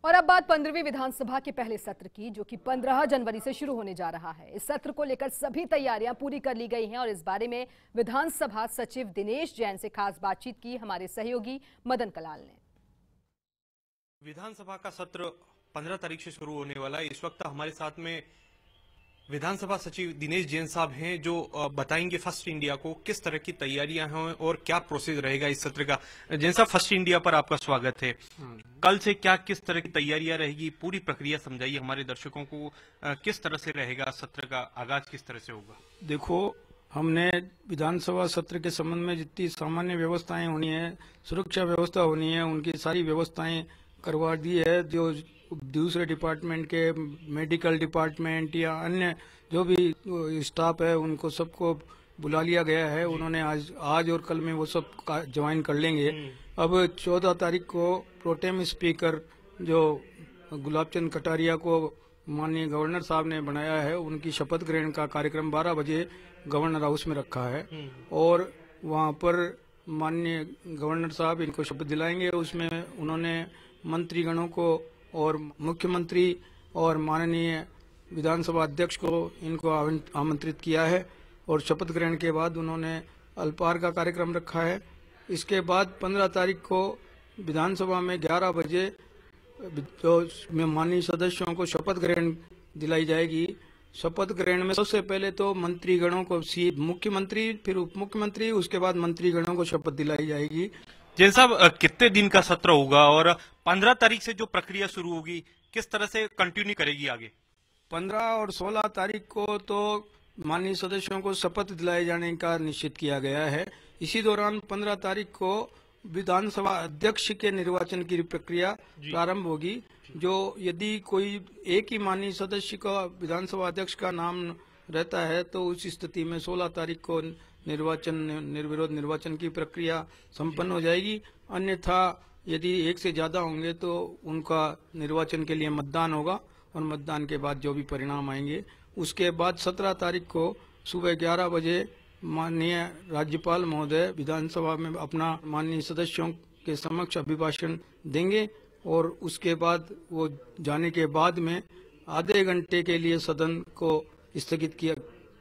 और अब बात 15वीं विधानसभा के पहले सत्र की, जो कि 15 जनवरी से शुरू होने जा रहा है। इस सत्र को लेकर सभी तैयारियां पूरी कर ली गई हैं और इस बारे में विधानसभा सचिव दिनेश जैन से खास बातचीत की हमारे सहयोगी मदन कलाल ने। विधानसभा का सत्र 15 तारीख से शुरू होने वाला है। इस वक्त हमारे साथ में विधानसभा सचिव दिनेश जैन साहब हैं, जो बताएंगे फर्स्ट इंडिया को किस तरह की तैयारियां हैं और क्या प्रोसेस रहेगा इस सत्र का। जैन साहब, फर्स्ट इंडिया पर आपका स्वागत है। कल से क्या किस तरह की तैयारियां रहेगी, पूरी प्रक्रिया समझाइए हमारे दर्शकों को। किस तरह से रहेगा सत्र का आगाज, किस तरह से होगा? देखो, हमने विधानसभा सत्र के संबंध में जितनी सामान्य व्यवस्थाएं होनी है, सुरक्षा व्यवस्था होनी है, उनकी सारी व्यवस्थाएं करवा दी है। जो दूसरे डिपार्टमेंट के, मेडिकल डिपार्टमेंट या अन्य जो भी स्टाफ है, उनको सबको बुला लिया गया है। उन्होंने आज और कल में वो सब ज्वाइन कर लेंगे। अब 14 तारीख को प्रोटेम स्पीकर जो गुलाब चंद कटारिया को माननीय गवर्नर साहब ने बनाया है, उनकी शपथ ग्रहण का कार्यक्रम 12 बजे गवर्नर हाउस में रखा है और वहां पर माननीय गवर्नर साहब इनको शपथ दिलाएंगे। उसमें उन्होंने मंत्रीगणों को और मुख्यमंत्री और माननीय विधानसभा अध्यक्ष को इनको आमंत्रित किया है और शपथ ग्रहण के बाद उन्होंने अल्पाहार का कार्यक्रम रखा है। इसके बाद 15 तारीख को विधानसभा में 11 बजे जो माननीय सदस्यों को शपथ ग्रहण दिलाई जाएगी। शपथ ग्रहण में सबसे पहले तो मंत्रीगणों को, मुख्यमंत्री, फिर उप मुख्यमंत्री, उसके बाद मंत्रीगणों को शपथ दिलाई जाएगी। जैन साहब, कितने दिन का सत्र होगा और 15 तारीख से जो प्रक्रिया शुरू होगी किस तरह से कंटिन्यू करेगी आगे? 15 और 16 तारीख को तो माननीय सदस्यों को शपथ दिलाए जाने का निश्चित किया गया है। इसी दौरान 15 तारीख को विधानसभा अध्यक्ष के निर्वाचन की प्रक्रिया प्रारंभ होगी। जो यदि कोई एक ही माननीय सदस्य का विधानसभा अध्यक्ष का नाम रहता है तो उस स्थिति में 16 तारीख को निर्विरोध निर्वाचन की प्रक्रिया संपन्न हो जाएगी। अन्यथा यदि एक से ज्यादा होंगे तो उनका निर्वाचन के लिए मतदान होगा और मतदान के बाद जो भी परिणाम आएंगे, उसके बाद 17 तारीख को सुबह 11 बजे माननीय राज्यपाल महोदय विधानसभा में अपना माननीय सदस्यों के समक्ष अभिभाषण देंगे और उसके बाद वो जाने के बाद में आधे घंटे के लिए सदन को स्थगित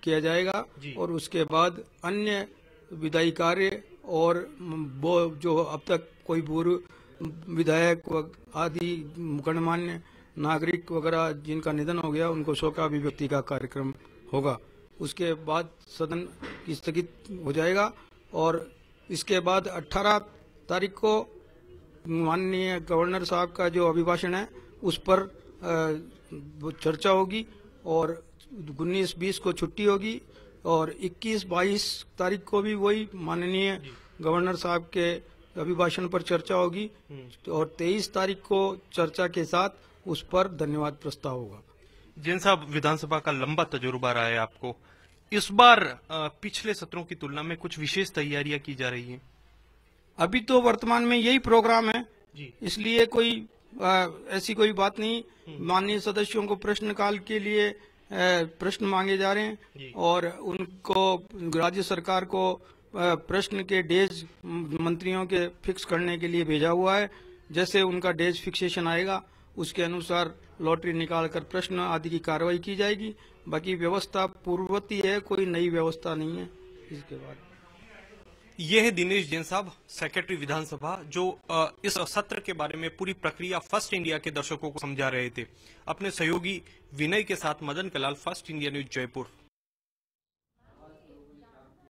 किया जाएगा और उसके बाद अन्य विधायी कार्य और वो जो अब तक कोई पूर्व विधायक आदि गणमान्य नागरिक वगैरह जिनका निधन हो गया, उनको शोकाभिव्यक्ति का कार्यक्रम होगा। उसके बाद सदन स्थगित हो जाएगा और इसके बाद 18 तारीख को माननीय गवर्नर साहब का जो अभिभाषण है उस पर चर्चा होगी और 19-20 को छुट्टी होगी और 21-22 तारीख को भी वही माननीय गवर्नर साहब के अभिभाषण पर चर्चा होगी और 23 तारीख को चर्चा के साथ उस पर धन्यवाद प्रस्ताव होगा। जैन साहब, विधानसभा का लंबा तजुर्बा रहा है आपको। इस बार पिछले सत्रों की तुलना में कुछ विशेष तैयारियां की जा रही हैं? अभी तो वर्तमान में यही प्रोग्राम है जी, इसलिए कोई ऐसी कोई बात नहीं। माननीय सदस्यों को प्रश्नकाल के लिए प्रश्न मांगे जा रहे हैं और उनको राज्य सरकार को प्रश्न के डेज मंत्रियों के फिक्स करने के लिए भेजा हुआ है। जैसे उनका डेज फिक्सेशन आएगा उसके अनुसार लॉटरी निकालकर प्रश्न आदि की कार्रवाई की जाएगी। बाकी व्यवस्था पूर्ववती है, कोई नई व्यवस्था नहीं है। इसके बाद ये है दिनेश जैन साहब, सेक्रेटरी विधानसभा, जो इस सत्र के बारे में पूरी प्रक्रिया फर्स्ट इंडिया के दर्शकों को समझा रहे थे। अपने सहयोगी विनय के साथ Madan Kalal, first India news, Jaipur.